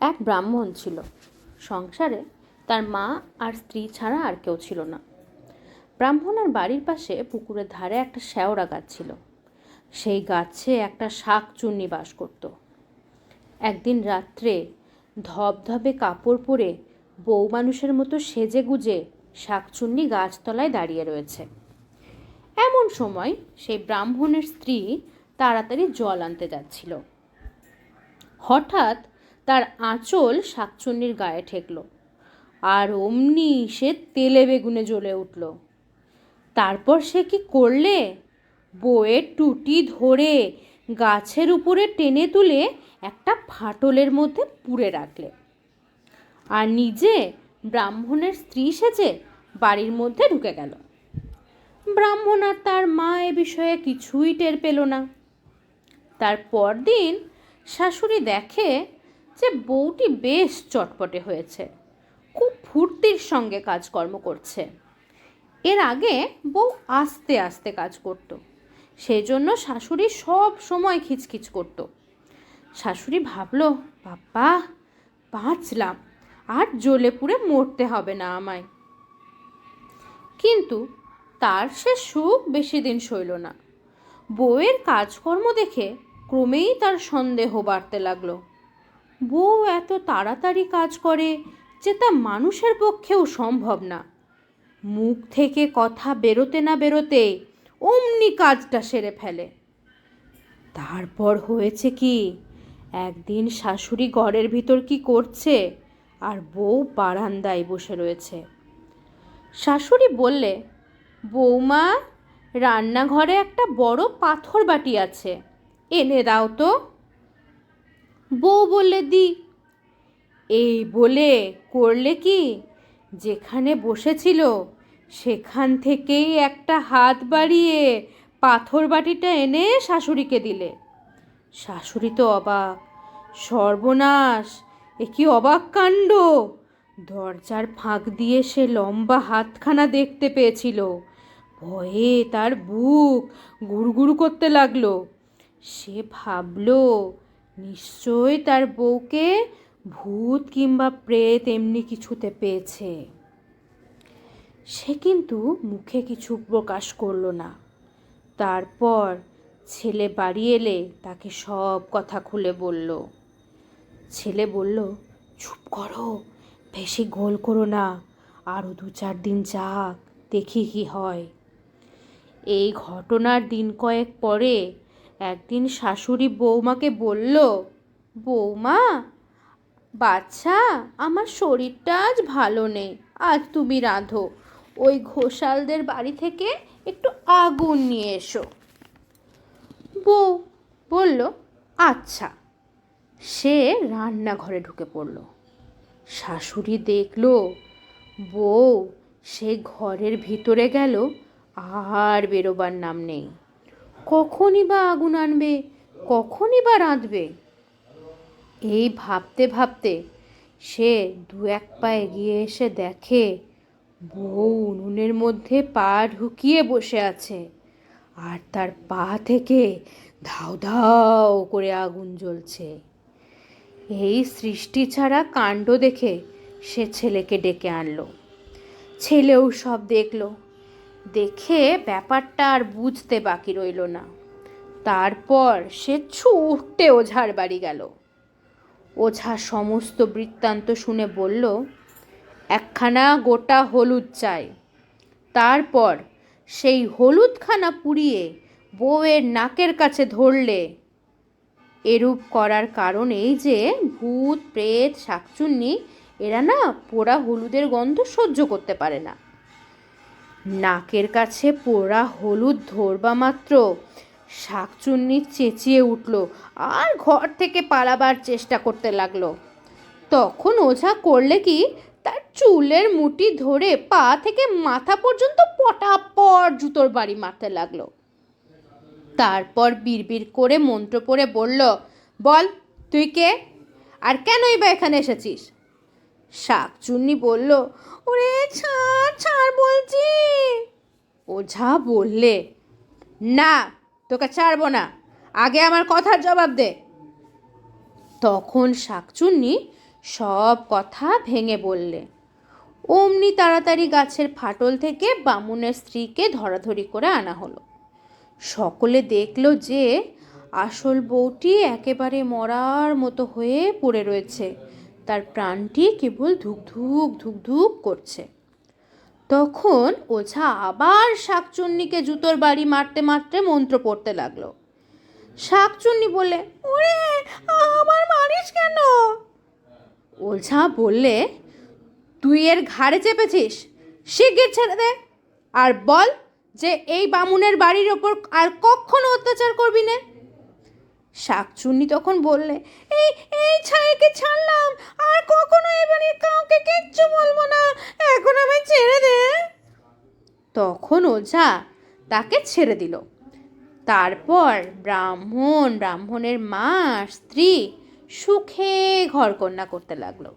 এক ব্রাহ্মণ ছিল। সংসারে তার মা আর স্ত্রী ছাড়া আর কেউ ছিল না। ব্রাহ্মণের বাড়ির পাশে পুকুরের ধারে একটা শেওড়া গাছ ছিল। সেই গাছে একটা শাঁকচুন্নি বাস করত। একদিন রাত্রে ধবধবে কাপড় পরে বউ মানুষের মতো সেজে গুজে শাঁকচুন্নি গাছতলায় দাঁড়িয়ে রয়েছে। এমন সময় সেই ব্রাহ্মণের স্ত্রী তাড়াতাড়ি জল আনতে যাচ্ছিল। হঠাৎ তার আঁচল শাঁকচুন্নির গায়ে ঠেকল, আর অমনি সে তেলে বেগুনে জ্বলে উঠল। তারপর সে কি করলে, বউয়ের টুটি ধরে গাছের উপরে টেনে তুলে একটা ফাটলের মধ্যে পুরে রাখলে, আর নিজে ব্রাহ্মণের স্ত্রী সেজে বাড়ির মধ্যে ঢুকে গেল। ব্রাহ্মণ আর তার মা এ বিষয়ে কিছুই টের পেল না। তার পরদিন শাশুড়ি দেখে যে বউটি বেশ চটপটে হয়েছে, খুব ফুর্তির সঙ্গে কাজকর্ম করছে। এর আগে বউ আস্তে আস্তে কাজ করত, সেই জন্য শাশুড়ি সব সময় খিচখিচ করত। শাশুড়ি ভাবল, বাবা বাঁচলাম, আর জ্বলে পুড়ে মরতে হবে না আমায়। কিন্তু তার সে সুখ বেশি দিন সইল না। বউয়ের কাজকর্ম দেখে ক্রমেই তার সন্দেহ বাড়তে লাগলো। বউ এত তাড়াতাড়ি কাজ করে যে তা মানুষের পক্ষেও সম্ভব না। মুখ থেকে কথা বেরোতে না বেরোতে অমনি কাজটা সেরে ফেলে। তারপর হয়েছে কি, একদিন শাশুড়ি ঘরের ভিতর কি করছে আর বউ বারান্দায় বসে রয়েছে। শাশুড়ি বললে, বৌমা, রান্নাঘরে একটা বড় পাথর বাটি আছে, এনে দাও তো। বউ বললে, দি। এই বলে করলে কি, যেখানে বসেছিল সেখান থেকেই একটা হাত বাড়িয়ে পাথর বাটিটা এনে শাশুড়িকে দিলে। শাশুড়ি তো অবাক, সর্বনাশ, এ কি অবাক কাণ্ড! দরজার ফাঁক দিয়ে সে লম্বা হাতখানা দেখতে পেয়েছিল। ভয়ে তার বুক গুড়গুড় করতে লাগলো। সে ভাবল, নিশ্চয় তার বউকে ভূত কিংবা প্রেত এমনি কিছুতে পেয়েছে। সে কিন্তু মুখে কিছু প্রকাশ করল না। তারপর ছেলে বাড়ি এলে তাকে সব কথা খুলে বলল। ছেলে বলল, চুপ করো, বেশি গোল করো না, আরও 2-4 দিন যাক, দেখি কি হয়। এই ঘটনার দিন কয়েক পরে একদিন শাশুড়ি বৌমাকে বলল, বৌমা, বাচ্চা, আমার শরীরটা আজ ভালো নেই, আজ তুমি রাঁধো, ওই ঘোষালদের বাড়ি থেকে একটু আগুন নিয়ে এসো। বউ বলল, আচ্ছা। সে রান্নাঘরে ঢুকে পড়ল। শাশুড়ি দেখল বউ সে ঘরের ভিতরে গেল, আর বেরোবার নাম নেই। কখনই বা আগুন আনবে, কখনই বা রাঁধবে। এই ভাবতে ভাবতে সে 2-1 পা এগিয়ে এসে দেখে বউ উনুনের মধ্যে পা ঢুকিয়ে বসে আছে, আর তার পা থেকে ধাউ ধাউ করে আগুন জ্বলছে। এই সৃষ্টি ছাড়া কাণ্ড দেখে সে ছেলেকে ডেকে আনলো। ছেলেও সব দেখলো। দেখে ব্যাপারটা আর বুঝতে বাকি রইল না। তারপর সে ছুটে ওঝার বাড়ি গেল। ওঝা সমস্ত বৃত্তান্ত শুনে বলল, একখানা গোটা হলুদ চাই। তারপর সেই হলুদখানা পুড়িয়ে বউয়ের নাকের কাছে ধরলে। এরূপ করার কারণ এই যে ভূত প্রেত শাঁকচুন্নি এরা না পোড়া হলুদের গন্ধ সহ্য করতে পারে না। নাকের কাছে পোড়া হলুদ ধরবা মাত্র শাঁকচুন্নি চেঁচিয়ে উঠল আর ঘর থেকে পালাবার চেষ্টা করতে লাগলো। তখন ওঝা করলে কি, তার চুলের মুঠি ধরে পা থেকে মাথা পর্যন্ত পটাপট জুতোর বাড়ি মারতে লাগলো। তারপর বিড়বিড় করে মন্ত্র পড়ে বলল, বল, তুই কে, আর কেনই বা এখানে এসেছিস? শাঁকচুন্নি বলল, ওরে ছাড় ছাড় বলছি। ওঝা বললে, না, তোকে ছাড়বো না, আগে আমার কথার জবাব দে। তখন শাঁকচুন্নি সব কথা ভেঙে বললে। অমনি তাড়াতাড়ি গাছের ফাটল থেকে বামুনের স্ত্রীকে ধরাধরি করে আনা হলো। সকলে দেখল যে আসল বউটি একেবারে মরার মতো হয়ে পড়ে রয়েছে, তার প্রাণটি কেবল ধুকধুক ধুকধুক করছে। তখন ওঝা আবার শাকচুন্নিকে জুতোর বাড়ি মারতে মারতে মন্ত্র পড়তে লাগলো। শাকচুন্নি বলে, ওরে আমার মারিস কেন? ওঝা বললে, তুই এর ঘাড়ে চেপেছিস, শিগগির ছেড়ে দে, আর বল যে এই বামুনের বাড়ির ওপর আর কখনো অত্যাচার করবি না। শাকচুন্নি তখন বললে, এই এই ছাইকে ছাড়লাম, আর কখনো এ বাড়ির কাউকে কিচ্ছু বলবো না, এখন আমি ছেড়ে দে। তখন ওঝা তাকে ছেড়ে দিল। তারপর ব্রাহ্মণের মা আর স্ত্রী সুখে ঘরকন্যা করতে লাগলো।